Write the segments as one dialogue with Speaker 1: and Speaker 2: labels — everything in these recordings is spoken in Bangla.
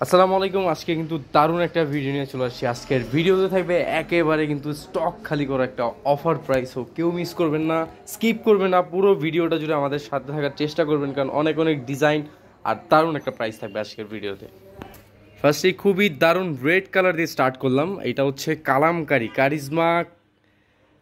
Speaker 1: আসসালামু আলাইকুম। আজকে কিন্তু দারুণ একটা ভিডিও নিয়ে চলে আসছি। আজকের ভিডিওতে থাকবে একেবারে কিন্তু স্টক খালি করা একটা অফার প্রাইস। হোক কেউ মিস করবেন না, স্কিপ করবেন না, পুরো ভিডিওটা জুড়ে আমাদের সাথে থাকার চেষ্টা করবেন, কারণ অনেক অনেক ডিজাইন আর দারুণ একটা প্রাইস থাকবে আজকের ভিডিওতে। ফার্স্টে খুবই দারুণ রেড কালার দিয়ে স্টার্ট করলাম। এটা হচ্ছে কালামকারি কারিজমা,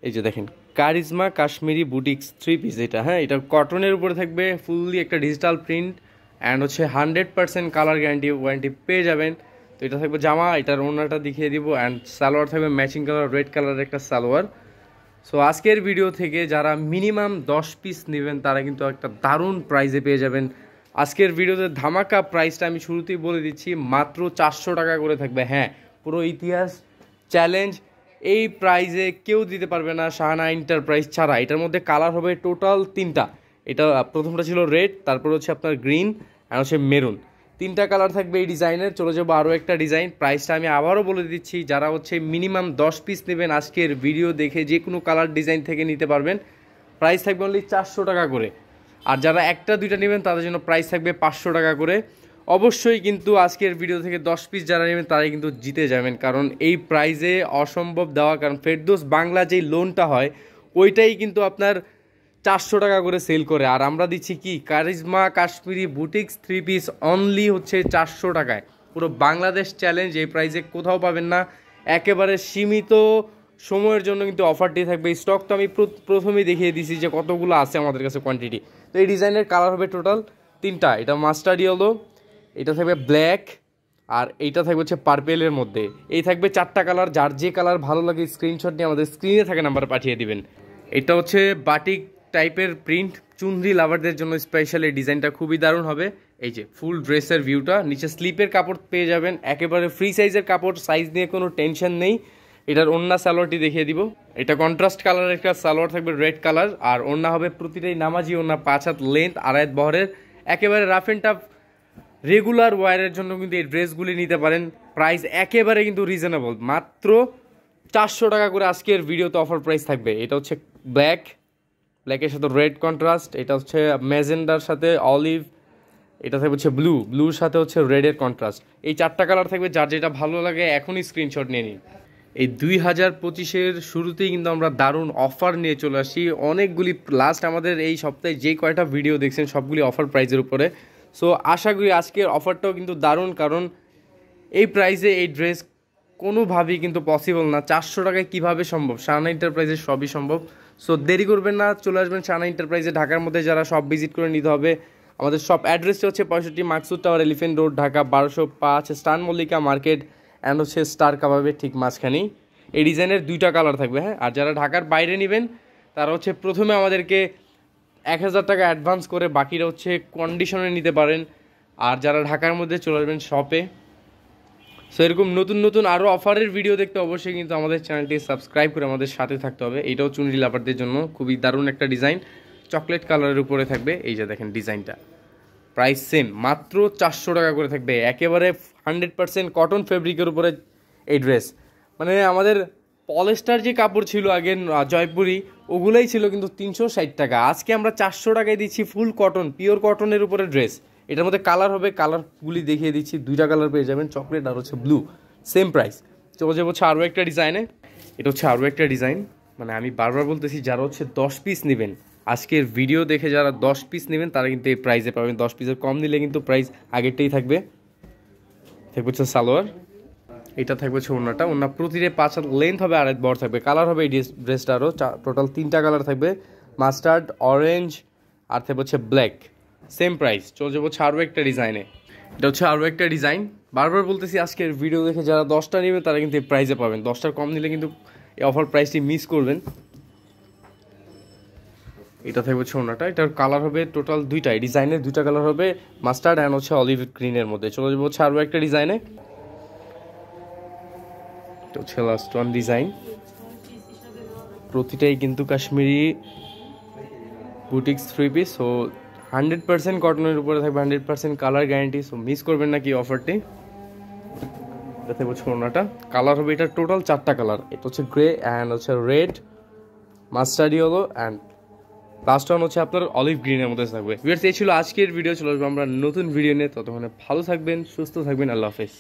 Speaker 1: এই যে দেখেন charisma Kashmiri boutiques three piece. এটা এটা কটনের উপরে থাকবে, ফুললি একটা ডিজিটাল প্রিন্ট অ্যান্ড হচ্ছে 100% কালার গ্যারান্টি ওয়ারেন্টি পেয়ে যাবেন। তো এটা থাকবে জামা, এটার ওড়নাটা দেখিয়ে দিব, অ্যান্ড সালোয়ার থাকবে ম্যাচিং কালার রেড কালারের একটা সালোয়ার। সো আজকের ভিডিও থেকে যারা মিনিমাম 10 পিস নেবেন তারা কিন্তু একটা দারুণ প্রাইজে পেয়ে যাবেন। আজকের ভিডিওতে ধামাকা প্রাইসটা আমি শুরুতেই বলে দিচ্ছি, মাত্র 400 টাকা করে থাকবে। পুরো ইতিহাস চ্যালেঞ্জ, এই প্রাইজে কেউ দিতে পারবে না শাহানা এন্টারপ্রাইজ ছাড়া। এটার মধ্যে কালার হবে টোটাল 3টা। এটা প্রথমটা ছিল রেড, তারপর হচ্ছে আপনার গ্রিন আর হচ্ছে মেরুন। 3টা কালার থাকবে এই ডিজাইনের। চলে যাবো আরও একটা ডিজাইন। প্রাইসটা আমি আবারও বলে দিচ্ছি, যারা হচ্ছে মিনিমাম 10 পিস নেবেন আজকের ভিডিও দেখে যে কোনো কালার ডিজাইন থেকে নিতে পারবেন। প্রাইস থাকবে অনলি 400 টাকা করে। আর যারা একটা দুইটা নেবেন তাদের জন্য প্রাইস থাকবে 500 টাকা করে। অবশ্যই কিন্তু আজকের ভিডিও থেকে 10 পিস যারা নেবেন তারাই কিন্তু জিতে যাবেন, কারণ এই প্রাইজে অসম্ভব দেওয়া। কারণ ফেরদৌস বাংলা যেই লোনটা হয় ওইটাই কিন্তু আপনার 400 টাকা করে সেল করে, আর আমরা দিচ্ছি কি charisma Kashmiri boutiques three piece only হচ্ছে 400 টাকায়। পুরো বাংলাদেশ চ্যালেঞ্জ, এই প্রাইজে কোথাও পাবেন না। একেবারে সীমিত সময়ের জন্য কিন্তু অফারটি থাকবে। স্টক তো আমি প্রথমেই দেখিয়ে দিয়েছি যে কতগুলো আছে আমাদের কাছে কোয়ান্টিটি। তো এই ডিজাইনের কালার হবে টোটাল 3টা। এটা মাস্টার্ড ইয়েলো, এটা থাকবে ব্ল্যাক, আর এইটা থাকবে হচ্ছে পার্পেলের মধ্যে। এই থাকবে 4টা কালার। যার যে কালার ভালো লাগে স্ক্রিনশট নিয়ে আমাদের স্ক্রিনে থাকা নাম্বার পাঠিয়ে দিবেন। এটা হচ্ছে বাটিক টাইপের প্রিন্ট, চুনরি লাভারদের জন্য স্পেশাল। এই ডিজাইনটা খুবই দারুণ হবে। এই যে ফুল ড্রেসের ভিউটা, নিচে স্লিপের কাপড় পেয়ে যাবেন, একেবারে ফ্রি সাইজের কাপড়, সাইজ নিয়ে কোনো টেনশন নেই। এটার ওড়না সালোয়ারটি দেখিয়ে দিব। এটা কন্ট্রাস্ট কালারের একটা সালোয়ার থাকবে রেড কালার, আর ওড়না হবে প্রতিটাই নামাজি ওড়না, 5 হাত লেন্থ, 2.5 হাত বহরের, একেবারে রাফ অ্যান্ড টাফ রেগুলার ওয়ারের জন্য কিন্তু এই ড্রেসগুলি নিতে পারেন। প্রাইস একেবারে কিন্তু রিজনেবল, মাত্র 400 টাকা করে আজকের ভিডিওতে অফার প্রাইস থাকবে। এটা হচ্ছে ব্ল্যাকের সাথে রেড কন্ট্রাস্ট, এটা হচ্ছে ম্যাজেন্ডার সাথে অলিভ, এটা থাকবে হচ্ছে ব্লুর সাথে হচ্ছে রেডের কন্ট্রাস্ট। এই 4টা কালার থাকবে, যার যেটা ভালো লাগে এখনই স্ক্রিনশট নিয়ে নিন। এই 2025-এর শুরুতেই কিন্তু আমরা দারুণ অফার নিয়ে চলে আসি। অনেকগুলি লাস্ট আমাদের এই সপ্তাহে যে কয়টা ভিডিও দেখছেন সবগুলি অফার প্রাইজের উপরে। সো আশা করি আজকের অফারটাও কিন্তু দারুণ, কারণ এই প্রাইসে এই ড্রেস কোনোভাবেই কিন্তু পসিবল না। 400 টাকায় কীভাবে সম্ভব? শাহানা এন্টারপ্রাইজে সবই সম্ভব। সো দেরি করবেন না, চলে আসবেন শাহানা এন্টারপ্রাইজে। ঢাকার মধ্যে যারা সব ভিজিট করে নিতে হবে। আমাদের সব অ্যাড্রেসটা হচ্ছে 65 Maksud Tower, Elephant Road, Dhaka 1205, স্টান মল্লিকা মার্কেট অ্যান্ড হচ্ছে স্টার কাবাবের ঠিক মাঝখানেই। এই ডিজাইনের 2টা কালার থাকবে। আর যারা ঢাকার বাইরে নেবেন তারা হচ্ছে প্রথমে আমাদেরকে 1000 টাকা অ্যাডভান্স করে বাকিটা হচ্ছে কন্ডিশনে নিতে পারেন। আর যারা ঢাকার মধ্যে চলে আসবেন শপে। সো এরকম নতুন নতুন আরও অফারের ভিডিও দেখতে অবশ্যই কিন্তু আমাদের চ্যানেলটি সাবস্ক্রাইব করে আমাদের সাথে থাকতে হবে। এইটাও চুনরি লাভারদের জন্য খুবই দারুণ একটা ডিজাইন, চকলেট কালারের উপরে থাকবে। এই যে দেখেন ডিজাইনটা, প্রাইস সেম, মাত্র 400 টাকা করে থাকবে। একেবারে 100% কটন ফেব্রিকের উপরে এই ড্রেস। মানে আমাদের পলেস্টার যে কাপড় ছিল আগে জয়পুরি, ওগুলোই ছিল কিন্তু 360 টাকা। আজকে আমরা 400 টাকায় দিচ্ছি ফুল কটন, পিওর কটনের উপরে ড্রেস। এটার মধ্যে কালার হবে, কালারগুলি দেখিয়ে দিচ্ছি। 2টা কালার পেয়ে যাবেন, চকলেট আর হচ্ছে ব্লু, সেম প্রাইস। চলে যাবো হচ্ছে আরও একটা ডিজাইনে। এটা হচ্ছে আরও একটা ডিজাইন। মানে আমি বারবার বলতেছি, যারা হচ্ছে 10 পিস নেবেন আজকের ভিডিও দেখে, যারা 10 পিস নেবেন তারা কিন্তু এই প্রাইসে পাবেন। 10 পিসের কম নিলে কিন্তু প্রাইস আগেরটাই থাকবে। থাকবে হচ্ছে সালোয়ার, এটা থাকবে হচ্ছে ওড়নাটা। ওড়না প্রতিটা 5 হাত লেন্থ হবে, 2.5 হাত বড় থাকবে। কালার হবে এই ড্রেসটা আরও টোটাল 3টা কালার থাকবে, মাস্টার্ড, অরেঞ্জ আর থাকবে হচ্ছে ব্ল্যাক, সেম প্রাইস। চলে যাবো হচ্ছে আরও একটা ডিজাইনে। এটা হচ্ছে আরও একটা ডিজাইন। বারবার বলতেছি, আজকের ভিডিও দেখে যারা 10টা নেবে তারা কিন্তু এই প্রাইসে পাবেন। 10টার কম নিলে কিন্তু এই অফার প্রাইসটি মিস করবেন। এটা থাকবে হচ্ছে ওড়নাটা। এটার কালার হবে টোটাল 2টাই, ডিজাইনের 2টা কালার হবে, মাস্টার্ড অ্যান্ড হচ্ছে অলিভ গ্রিনের মধ্যে। চলে যাবো হচ্ছে আরও একটা ডিজাইনে। এটা হচ্ছে লাস্ট ওয়ান ডিজাইন। প্রতিটাই কিন্তু Kashmiri boutiques three piece. So 100% কটনের উপরে থাকবে, 100% কালার গ্যারান্টি। সো মিস করবেন না কি অফারটি। এটা থাকবে হচ্ছে ওড়নাটা। কালার হবে এটা টোটাল 4টা কালার। এটা হচ্ছে গ্রে অ্যান্ড হচ্ছে red, mustard yellow and last one হচ্ছে আপনার অলিভ গ্রিনের মধ্যে থাকবে। ভিউয়ার্স, এই ছিল আজকের ভিডিও। চলে আসবো আমরা নতুন ভিডিও নিয়ে, ততক্ষণে ভালো থাকবেন, সুস্থ থাকবেন, আল্লাহ হাফেজ।